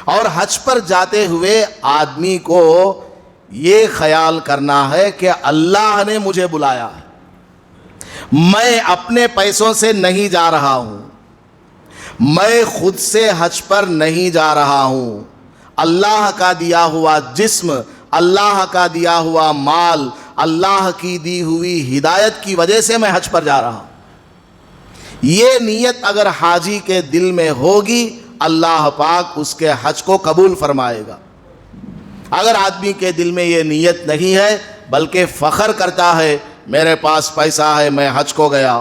اور حج پر جاتے ہوئے آدمی کو یہ خیال کرنا ہے کہ اللہ نے مجھے بلایا ہے، میں اپنے پیسوں سے نہیں جا رہا ہوں، میں خود سے حج پر نہیں جا رہا ہوں، اللہ کا دیا ہوا جسم، اللہ کا دیا ہوا مال، اللہ کی دی ہوئی ہدایت کی وجہ سے میں حج پر جا رہا ہوں۔ یہ نیت اگر حاجی کے دل میں ہوگی اللہ پاک اس کے حج کو قبول فرمائے گا۔ اگر آدمی کے دل میں یہ نیت نہیں ہے بلکہ فخر کرتا ہے میرے پاس پیسہ ہے میں حج کو گیا،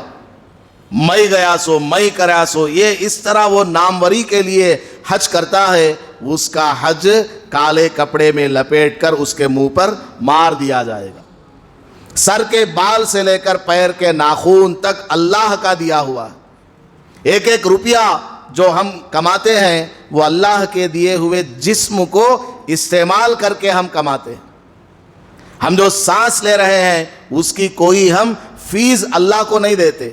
میں گیا سو میں کرا سو، یہ اس طرح وہ ناموری کے لیے حج کرتا ہے، اس کا حج کالے کپڑے میں لپیٹ کر اس کے منہ پر مار دیا جائے گا۔ سر کے بال سے لے کر پیر کے ناخن تک اللہ کا دیا ہوا ہے۔ ایک ایک روپیہ جو ہم کماتے ہیں وہ اللہ کے دیے ہوئے جسم کو استعمال کر کے ہم کماتے ہیں۔ ہم جو سانس لے رہے ہیں اس کی کوئی ہم فیس اللہ کو نہیں دیتے،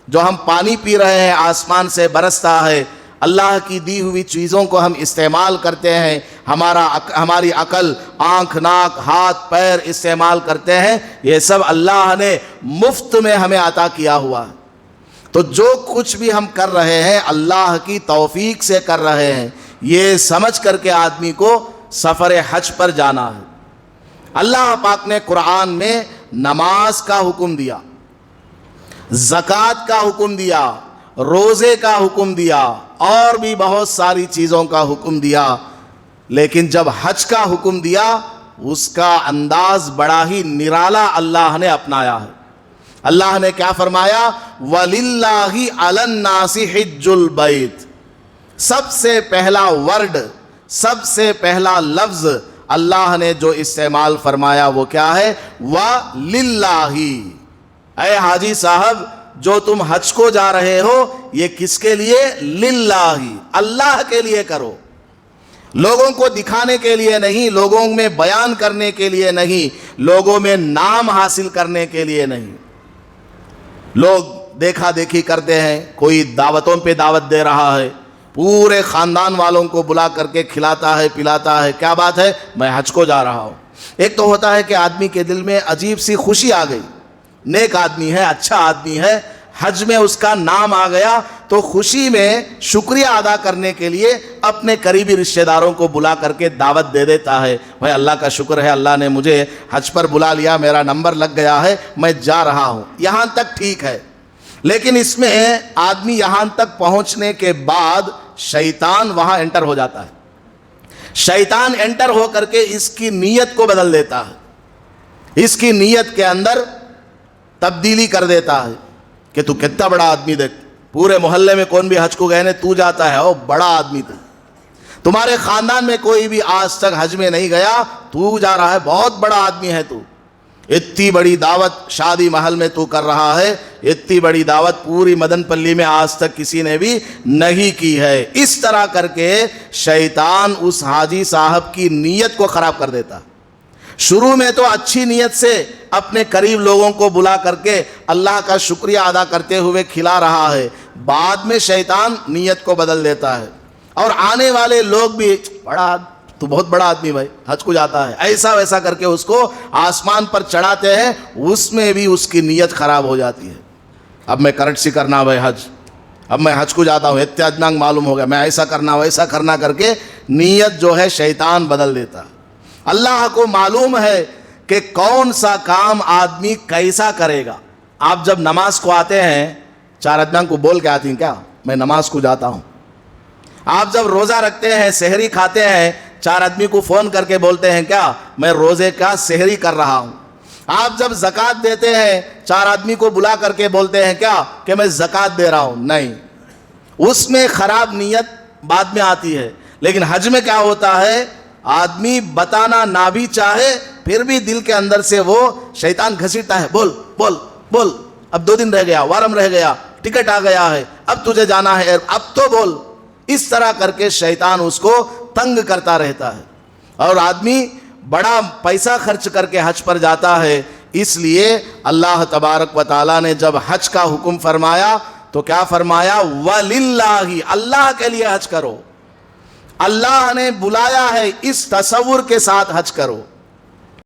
جو ہم پانی پی رہے ہیں آسمان سے برستا ہے، اللہ کی دی ہوئی چیزوں کو ہم استعمال کرتے ہیں، ہماری عقل، آنکھ، ناک، ہاتھ، پیر استعمال کرتے ہیں، یہ سب اللہ نے مفت میں ہمیں عطا کیا ہوا ہے۔ تو جو کچھ بھی ہم کر رہے ہیں اللہ کی توفیق سے کر رہے ہیں، یہ سمجھ کر کے آدمی کو سفر حج پر جانا ہے۔ اللہ پاک نے قرآن میں نماز کا حکم دیا، زکوٰۃ کا حکم دیا، روزے کا حکم دیا، اور بھی بہت ساری چیزوں کا حکم دیا، لیکن جب حج کا حکم دیا اس کا انداز بڑا ہی نرالا اللہ نے اپنایا ہے۔ اللہ نے کیا فرمایا؟ وَلِلَّهِ عَلَى النَّاسِ حِجُّ الْبَيْتِ۔ سب سے پہلا ورڈ، سب سے پہلا لفظ اللہ نے جو استعمال فرمایا وہ کیا ہے؟ وَلِلَّهِ۔ اے حاجی صاحب جو تم حج کو جا رہے ہو یہ کس کے لیے؟ للہ، اللہ کے لیے کرو، لوگوں کو دکھانے کے لیے نہیں، لوگوں میں بیان کرنے کے لیے نہیں، لوگوں میں نام حاصل کرنے کے لیے نہیں۔ لوگ دیکھا دیکھی کرتے ہیں، کوئی دعوتوں پہ دعوت دے رہا ہے، پورے خاندان والوں کو بلا کر کے کھلاتا ہے پلاتا ہے، کیا بات ہے؟ میں حج کو جا رہا ہوں۔ ایک تو ہوتا ہے کہ آدمی کے دل میں عجیب سی خوشی آ گئی، نیک آدمی ہے، اچھا آدمی ہے، حج میں اس کا نام آ گیا تو خوشی میں شکریہ ادا کرنے کے لیے اپنے قریبی رشتہ داروں کو بلا کر کے دعوت دے دیتا ہے، بھائی اللہ کا شکر ہے اللہ نے مجھے حج پر بلا لیا، میرا نمبر لگ گیا ہے، میں جا رہا ہوں۔ یہاں تک ٹھیک ہے، لیکن اس میں آدمی یہاں تک پہنچنے کے بعد شیطان وہاں انٹر ہو جاتا ہے۔ شیطان انٹر ہو کر کے اس کی نیت کو بدل دیتا ہے، اس کی نیت کے اندر تبدیلی کر دیتا ہے کہ تو کتنا بڑا آدمی، دیکھ پورے محلے میں کون بھی حج کو گئے نے تو جاتا ہے، او بڑا آدمی تو، تمہارے خاندان میں کوئی بھی آج تک حج میں نہیں گیا، تو جا رہا ہے، بہت بڑا آدمی ہے تو، اتنی بڑی دعوت شادی محل میں تو کر رہا ہے، اتنی بڑی دعوت پوری مدن پلی میں آج تک کسی نے بھی نہیں کی ہے۔ اس طرح کر کے شیطان اس حاجی صاحب کی نیت کو خراب کر دیتا۔ شروع میں تو اچھی نیت سے اپنے قریب لوگوں کو بلا کر کے اللہ کا شکریہ ادا کرتے ہوئے کھلا رہا ہے، بعد میں شیطان نیت کو بدل دیتا ہے، اور آنے والے لوگ بھی تو بہت بڑا آدمی بھائی حج کو جاتا ہے، ایسا ویسا کر کے اس کو آسمان پر چڑھاتے ہیں، اس میں بھی اس کی نیت خراب ہو جاتی ہے۔ اب میں کرنسی کرنا بھائی حج، اب میں حج کو جاتا ہوں، اتیادناک معلوم ہو گیا، میں ایسا کرنا ویسا کرنا کر کے نیت جو ہے شیطان بدل دیتا ہے۔ اللہ کو معلوم ہے کہ کون سا کام آدمی کیسا کرے گا۔ آپ جب نماز کو آتے ہیں، چار آدمیوں کو بول کے آتی ہیں کیا میں نماز کو جاتا ہوں؟ آپ جب روزہ رکھتے ہیں، سحری کھاتے ہیں، چار آدمی کو فون کر کے بولتے ہیں کیا میں روزے کا سحری کر رہا ہوں؟ آپ جب زکوٰۃ دیتے ہیں، چار آدمی کو بلا کر کے بولتے ہیں کیا کہ میں زکوٰۃ دے رہا ہوں؟ نہیں، اس میں خراب نیت بعد میں آتی ہے۔ لیکن حج میں کیا ہوتا ہے، آدمی بتانا نہ بھی چاہے پھر بھی دل کے اندر سے وہ شیطان گھسیٹتا ہے، بول بول بول، اب 2 دن رہ گیا، وارم رہ گیا، ٹکٹ آ گیا ہے، اب تجھے جانا ہے، اب تو بول۔ اس طرح کر کے شیطان اس کو تنگ کرتا رہتا ہے، اور آدمی بڑا پیسہ خرچ کر کے حج پر جاتا ہے۔ اس لیے اللہ تبارک و تعالیٰ نے جب حج کا حکم فرمایا تو کیا فرمایا؟ وَلِلَّهِ، اللہ کے لیے حج کرو، اللہ نے بلایا ہے اس تصور کے ساتھ حج کرو.